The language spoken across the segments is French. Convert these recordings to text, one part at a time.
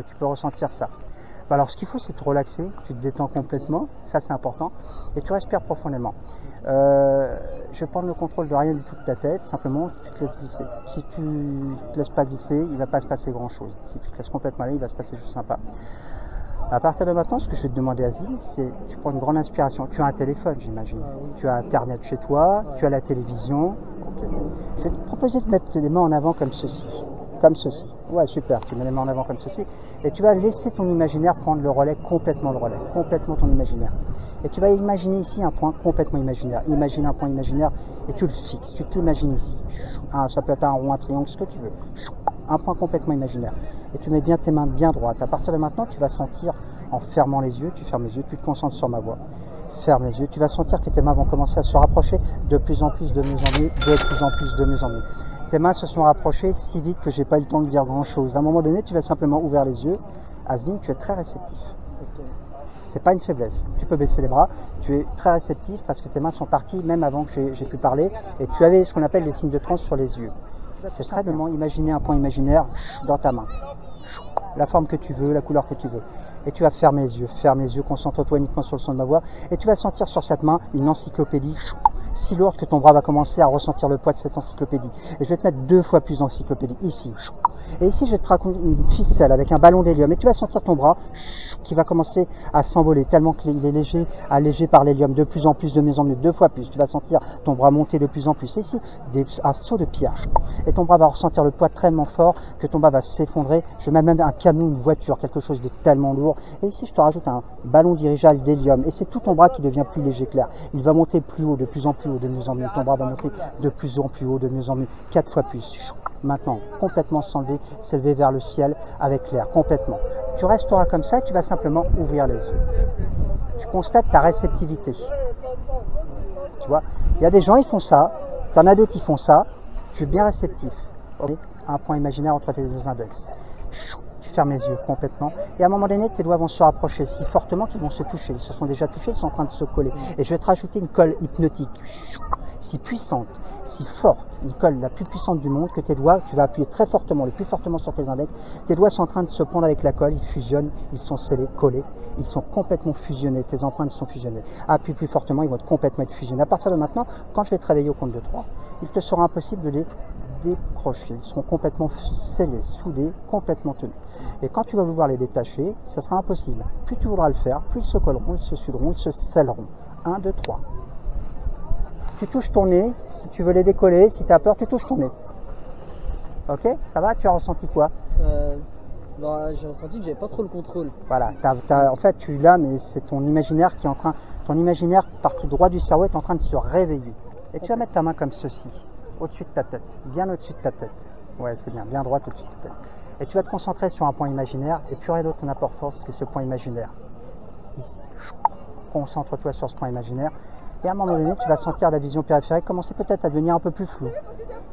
tu peux ressentir ça. Alors ce qu'il faut, c'est te relaxer, tu te détends complètement, ça c'est important, et tu respires profondément. Je vais prendre le contrôle de rien du tout de ta tête, simplement tu te laisses glisser. Si tu ne te laisses pas glisser, il ne va pas se passer grand chose. Si tu te laisses complètement aller, il va se passer juste sympa. À partir de maintenant, ce que je vais te demander, Asile, c'est tu prends une grande inspiration. Tu as un téléphone, j'imagine. Tu as Internet chez toi, tu as la télévision. Okay. Je vais te proposer de mettre tes mains en avant comme ceci. Comme ceci. Ouais, super, tu mets les mains en avant comme ceci. Et tu vas laisser ton imaginaire prendre le relais, complètement ton imaginaire. Et tu vas imaginer ici un point complètement imaginaire. Imagine un point imaginaire et tu le fixes. Tu te l'imagines ici. Ça peut être un rond, un triangle, ce que tu veux. Un point complètement imaginaire. Et tu mets bien tes mains bien droites. À partir de maintenant, tu vas sentir, en fermant les yeux, tu fermes les yeux, tu te concentres sur ma voix. Ferme les yeux, tu vas sentir que tes mains vont commencer à se rapprocher de plus en plus, de mieux en mieux, de plus en plus, de mieux en mieux. Tes mains se sont rapprochées si vite que j'ai pas eu le temps de dire grand chose. À un moment donné, tu vas simplement ouvrir les yeux. Asline, tu es très réceptif. Okay. C'est pas une faiblesse. Tu peux baisser les bras. Tu es très réceptif parce que tes mains sont parties même avant que j'ai pu parler. Et tu avais ce qu'on appelle les signes de transe sur les yeux. C'est très simplement imaginer un point imaginaire dans ta main. La forme que tu veux, la couleur que tu veux. Et tu vas fermer les yeux, concentre-toi uniquement sur le son de ma voix. Et tu vas sentir sur cette main une encyclopédie si lourde que ton bras va commencer à ressentir le poids de cette encyclopédie. Et je vais te mettre 2 fois plus d'encyclopédie, ici. Et ici, je vais te raconter une ficelle avec un ballon d'hélium. Et tu vas sentir ton bras qui va commencer à s'envoler tellement qu'il est léger, allégé par l'hélium, de plus en plus, de mieux en mieux, 2 fois plus. Tu vas sentir ton bras monter de plus en plus. Et ici, un saut de pierre. Et ton bras va ressentir le poids tellement fort que ton bras va s'effondrer. Je mets même un camion, une voiture, quelque chose de tellement lourd. Et ici, je te rajoute un ballon dirigeable d'hélium. Et c'est tout ton bras qui devient plus léger, clair. Il va monter plus haut, de plus en plus haut, de mieux en mieux. Ton bras va monter de plus en plus haut, de mieux en mieux, 4 fois plus. Maintenant, complètement s'élever vers le ciel avec l'air, complètement. Tu resteras comme ça et tu vas simplement ouvrir les yeux. Tu constates ta réceptivité. Tu vois, il y a des gens, ils font ça. Tu en as d'autres qui font ça. Tu es bien réceptif. Un point imaginaire entre tes 2 index. Tu fermes les yeux complètement. Et à un moment donné, tes doigts vont se rapprocher si fortement qu'ils vont se toucher. Ils se sont déjà touchés, ils sont en train de se coller. Et je vais te rajouter une colle hypnotique. Si puissante, si forte, une colle la plus puissante du monde, que tes doigts, tu vas appuyer très fortement, le plus fortement sur tes index. Tes doigts sont en train de se prendre avec la colle, ils fusionnent, ils sont scellés, collés. Ils sont complètement fusionnés, tes empreintes sont fusionnées. Appuie plus fortement, ils vont complètement être fusionnés. À partir de maintenant, quand je vais te réveiller au compte de 3, il te sera impossible de les décrocher. Ils seront complètement scellés, soudés, complètement tenus. Et quand tu vas vouloir les détacher, ça sera impossible. Plus tu voudras le faire, plus ils se colleront, ils se souderont, ils se scelleront. 1, 2, 3. Tu touches ton nez, si tu veux les décoller, si tu as peur, tu touches ton nez. Ok, ça va? Tu as ressenti quoi? J'ai ressenti que j'avais pas trop le contrôle. Voilà, en fait tu l'as, mais c'est ton imaginaire qui est en train, ton imaginaire partie droit du cerveau est en train de se réveiller. Et tu vas mettre ta main comme ceci, au-dessus de ta tête, bien au-dessus de ta tête. Ouais, c'est bien droite au-dessus de ta tête. Et tu vas te concentrer sur un point imaginaire et plus rien d'autre n'a d'importance que ce point imaginaire. Ici, concentre-toi sur ce point imaginaire. Et à un moment donné, tu vas sentir la vision périphérique commencer peut-être à devenir un peu plus floue.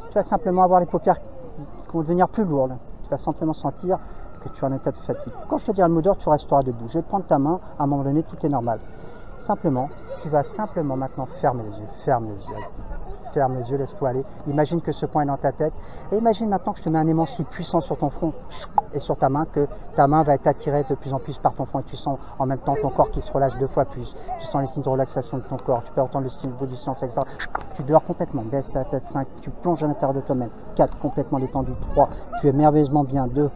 Tu vas simplement avoir les paupières qui vont devenir plus lourdes. Tu vas simplement sentir que tu es en état de fatigue. Quand je te dirai le mot d'ordre, tu resteras debout. Je vais te prendre ta main, à un moment donné, tout est normal. Simplement, tu vas simplement maintenant fermer les yeux. Ferme les yeux, Asline. Ferme les yeux, laisse-toi aller. Imagine que ce point est dans ta tête. Et imagine maintenant que je te mets un aimant si puissant sur ton front et sur ta main que ta main va être attirée de plus en plus par ton front et tu sens en même temps ton corps qui se relâche 2 fois plus. Tu sens les signes de relaxation de ton corps. Tu peux entendre le style du silence, etc. Tu dors complètement. Baisse ta tête. 5. Tu plonges à l'intérieur de toi-même. 4. Complètement détendu. 3. Tu es merveilleusement bien. 2.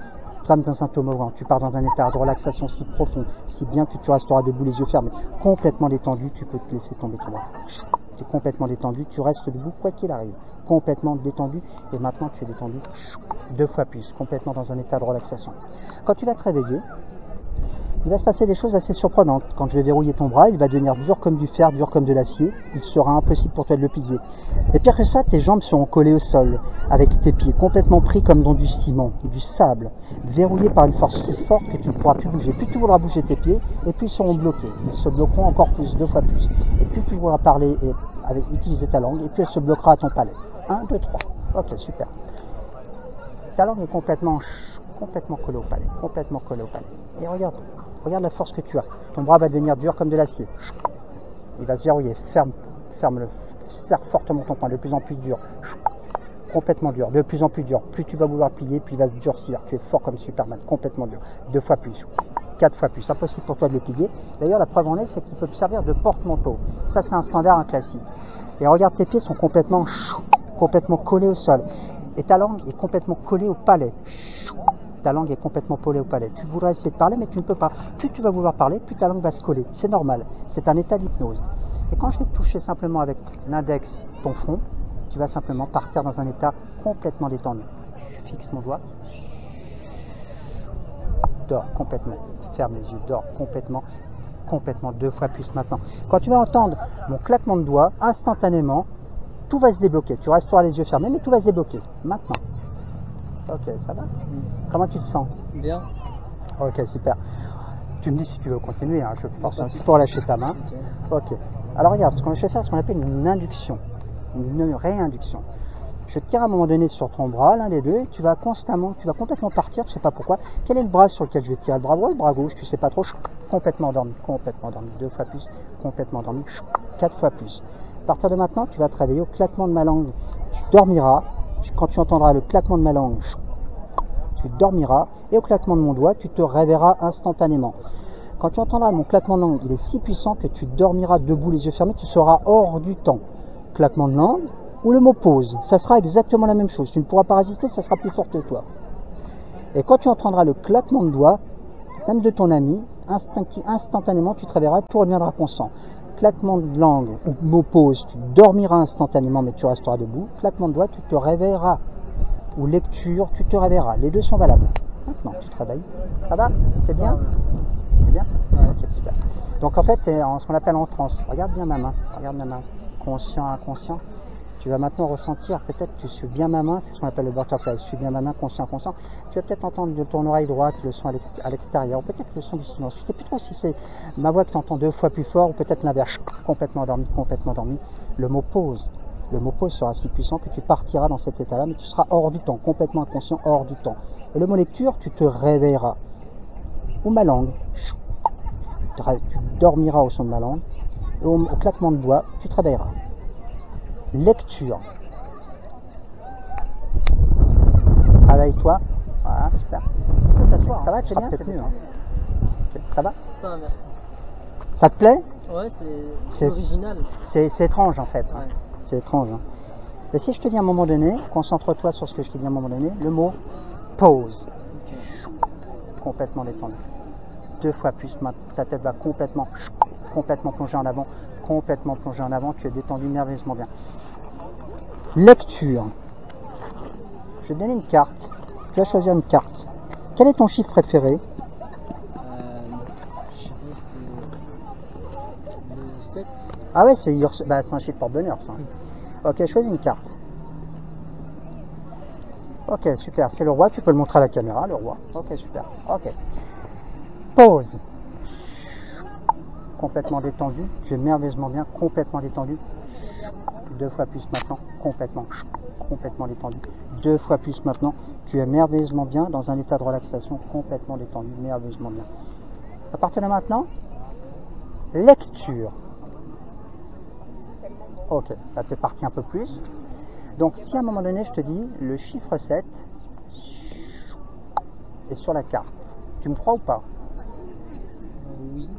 Comme dans un toboggan, tu pars dans un état de relaxation si profond, si bien que tu resteras debout, les yeux fermés, complètement détendu, tu peux te laisser tomber ton bras. Tu es complètement détendu, tu restes debout quoi qu'il arrive, complètement détendu, et maintenant tu es détendu 2 fois plus, complètement dans un état de relaxation. Quand tu vas te réveiller, il va se passer des choses assez surprenantes. Quand je vais verrouiller ton bras, il va devenir dur comme du fer, dur comme de l'acier. Il sera impossible pour toi de le plier. Et pire que ça, tes jambes seront collées au sol, avec tes pieds complètement pris comme dans du ciment, du sable, verrouillés par une force si forte que tu ne pourras plus bouger. Plus tu voudras bouger tes pieds, et plus ils seront bloqués. Ils se bloqueront encore plus, 2 fois plus. Et plus tu voudras parler et utiliser ta langue, et plus elle se bloquera à ton palais. 1, 2, 3. Ok, super. Ta langue est complètement collée au palais, complètement collée au palais. Et regarde la force que tu as. Ton bras va devenir dur comme de l'acier. Il va se verrouiller. Ferme-le. Serre fortement ton poing, de plus en plus dur. complètement dur, de plus en plus dur. Plus tu vas vouloir plier, plus il va se durcir. Tu es fort comme Superman, complètement dur. 2 fois plus, 4 fois plus. Impossible pour toi de le plier. D'ailleurs, la preuve en est, c'est qu'il peut te servir de porte-manteau. Ça, c'est un standard, un classique. Et regarde, tes pieds sont complètement collés au sol. Et ta langue est complètement collée au palais. Ta langue est complètement collée au palais. Tu voudrais essayer de parler, mais tu ne peux pas. Plus tu vas vouloir parler, plus ta langue va se coller. C'est normal. C'est un état d'hypnose. Et quand je vais te toucher simplement avec l'index, ton front, tu vas simplement partir dans un état complètement détendu. Je fixe mon doigt. Dors complètement. Ferme les yeux. Dors complètement. Complètement. 2 fois plus maintenant. Quand tu vas entendre mon claquement de doigts, instantanément, tout va se débloquer. Tu resteras les yeux fermés, mais tout va se débloquer. Maintenant. Ok, ça va? Comment tu te sens? Bien. Ok, super. Tu me dis si tu veux continuer, hein, je force. Tu peux relâcher ta main. Ok. Alors regarde, ce qu'on va faire, ce qu'on appelle une induction, une réinduction. Je tire à un moment donné sur ton bras, l'un des deux, et tu vas complètement partir, tu ne sais pas pourquoi. Quel est le bras sur lequel je vais tirer? Le bras droit ou le bras gauche? Tu ne sais pas trop. Complètement endormi, 2 fois plus, complètement endormi, 4 fois plus. À partir de maintenant, tu vas te réveiller au claquement de ma langue. Tu dormiras. Quand tu entendras le claquement de ma langue, tu dormiras. Et au claquement de mon doigt, tu te réveilleras instantanément. Quand tu entendras mon claquement de langue, il est si puissant que tu dormiras debout, les yeux fermés, tu seras hors du temps. Claquement de langue ou le mot pause, ça sera exactement la même chose. Tu ne pourras pas résister, ça sera plus fort que toi. Et quand tu entendras le claquement de doigts, même de ton ami, instantanément, tu te réveilleras, tout reviendra conscient. Claquement de langue ou mot pause, tu dormiras instantanément, mais tu resteras debout. Claquement de doigts, tu te réveilleras. Ou lecture, tu te réveilleras. Les deux sont valables. Maintenant, tu te réveilles. Ça va? C'est bien? C'est bien? Ouais. Ok, super. Donc en fait, tu es en ce qu'on appelle en transe. Regarde bien ma main. Regarde ma main. Conscient, inconscient. Tu vas maintenant ressentir, peut-être tu suis bien ma main, c'est ce qu'on appelle le butterfly. Tu suis bien ma main, conscient, inconscient. Tu vas peut-être entendre de ton oreille droite le son à l'extérieur, ou peut-être le son du silence. Tu sais plus trop si c'est ma voix que tu entends 2 fois plus fort, ou peut-être l'inverse, complètement endormi, complètement endormi. Le mot pause. Le mot pause sera si puissant que tu partiras dans cet état-là, mais tu seras hors du temps, complètement inconscient, hors du temps. Et le mot lecture, tu te réveilleras. Ou ma langue. Tu dormiras au son de ma langue. Et au claquement de doigts, tu te réveilleras. Lecture. Réveille-toi. Voilà, super. Tu peux t'asseoir. Ça va, tu es bien? C'est mieux. Hein. Okay. Ça va? Ça va, merci. Ça te plaît? Ouais, c'est original. C'est étrange en fait. Ouais. C'est étrange. Hein. Et si je te dis à un moment donné, concentre-toi sur ce que je te dis à un moment donné, le mot pause. Okay. Complètement détendu. 2 fois plus, ta tête va complètement plongée en avant, complètement plongée en avant, tu es détendu merveilleusement bien. Lecture. Je vais te donner une carte. Tu vas choisir une carte. Quel est ton chiffre préféré? Je sais pas, c'est le 7. Ah ouais, c'est un chiffre porte-bonheur ça. Ok, choisis une carte. Ok, super, c'est le roi, tu peux le montrer à la caméra, le roi. Ok, super. Ok. Pause. Complètement détendu, tu es merveilleusement bien, complètement détendu. 2 fois plus maintenant, complètement détendu. 2 fois plus maintenant, tu es merveilleusement bien dans un état de relaxation, complètement détendu, merveilleusement bien. À partir de maintenant, lecture. Ok, là tu es parti un peu plus. Donc si à un moment donné je te dis le chiffre 7 est sur la carte, tu me crois ou pas? Oui.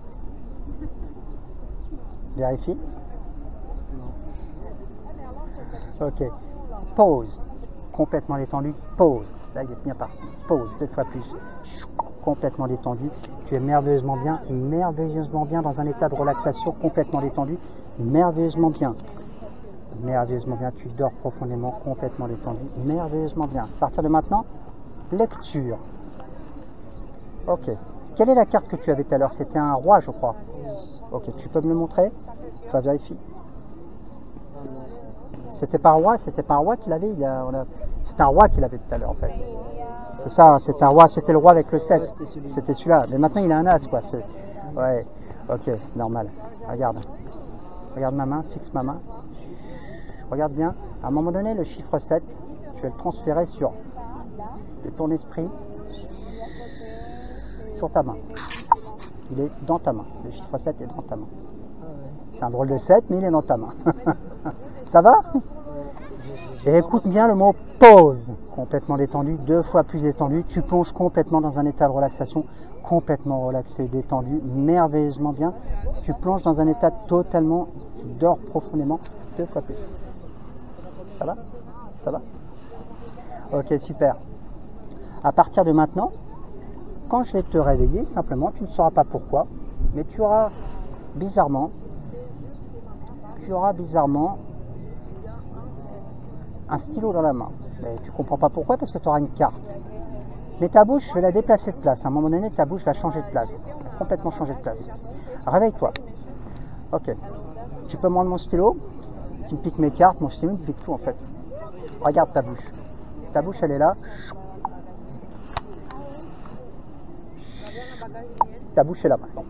Vérifie. Non. Ok. Pause. Complètement détendu. Pause. Là, il est bien parti. Pause. 2 fois plus. Complètement détendu. Tu es merveilleusement bien dans un état de relaxation complètement détendu. Merveilleusement bien. Merveilleusement bien. Tu dors profondément, complètement détendu. Merveilleusement bien. À partir de maintenant, lecture. Ok. Quelle est la carte que tu avais tout à l'heure? C'était un roi, je crois. Ok, tu peux me le montrer? Enfin, vérifie. C'était pas un roi, qu'il avait. C'était un roi qu'il avait tout à l'heure, en fait. C'est ça, c'est un roi, c'était le roi avec le 7. Ouais, c'était celui-là. Mais maintenant, il a un as, quoi. Ouais, ok, normal. Regarde. Regarde ma main, fixe ma main. Regarde bien. À un moment donné, le chiffre 7, je vais le transférer sur ton esprit, sur ta main. Il est dans ta main. Le chiffre 7 est dans ta main. C'est un drôle de 7, mais il est dans ta main. Ça va? Et écoute bien le mot pause. Complètement détendu, 2 fois plus détendu. Tu plonges complètement dans un état de relaxation, complètement relaxé, détendu, merveilleusement bien. Tu plonges dans un état totalement, tu dors profondément, 2 fois plus. Ça va? Ça va? Ok, super. À partir de maintenant, quand je vais te réveiller, simplement, tu ne sauras pas pourquoi, mais tu auras bizarrement un stylo dans la main. Mais tu comprends pas pourquoi, parce que tu auras une carte. Mais ta bouche, je vais la déplacer de place. À un moment donné, ta bouche va changer de place. Complètement changer de place. Réveille-toi. Ok. Tu peux me rendre mon stylo? Tu me piques mes cartes, mon stylo, il me pique tout en fait. Regarde ta bouche. Ta bouche, elle est là. Ta bouche est là maintenant.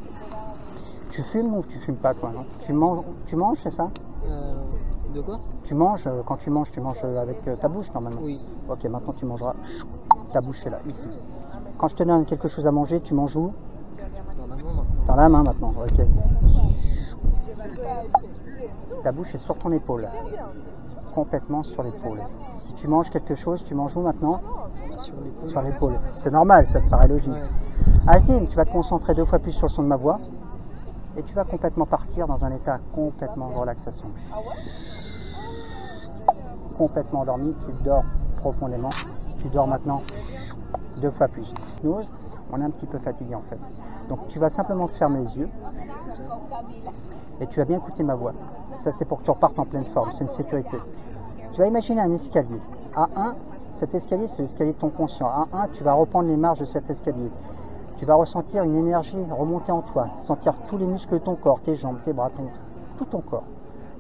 Tu fumes ou tu fumes pas toi, non? Tu manges, c'est ça? De quoi? Tu manges, quand tu manges avec ta bouche normalement? Oui. Ok, maintenant tu mangeras. Ta bouche est là, ici. Quand je te donne quelque chose à manger, tu manges où? Dans la main maintenant. Dans la main maintenant, ok. Ta bouche est sur ton épaule. Complètement sur l'épaule. Si tu manges quelque chose, tu manges où maintenant? Sur l'épaule. Sur l'épaule. C'est normal, ça te paraît logique. Ouais. Azine, tu vas te concentrer 2 fois plus sur le son de ma voix. Et tu vas complètement partir dans un état complètement de relaxation. Complètement endormi, tu dors profondément. Tu dors maintenant 2 fois plus. Snooze, on est un petit peu fatigué en fait. Donc tu vas simplement fermer les yeux et tu vas bien écouter ma voix. Ça c'est pour que tu repartes en pleine forme, c'est une sécurité. Tu vas imaginer un escalier. À 1, cet escalier c'est l'escalier de ton conscient. À 1, tu vas reprendre les marches de cet escalier. Tu vas ressentir une énergie remonter en toi, sentir tous les muscles de ton corps, tes jambes, tes bras, tout ton corps.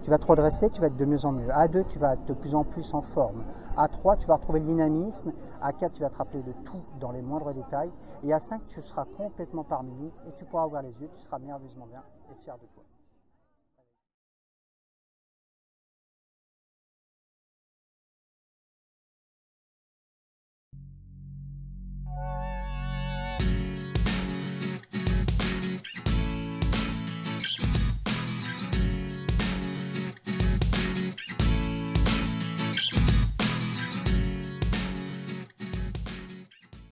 Tu vas te redresser, tu vas être de mieux en mieux. À 2, tu vas être de plus en plus en forme. À 3, tu vas retrouver le dynamisme. À 4, tu vas te rappeler de tout dans les moindres détails. Et à 5, tu seras complètement parmi nous et tu pourras ouvrir les yeux, tu seras merveilleusement bien et fier de toi.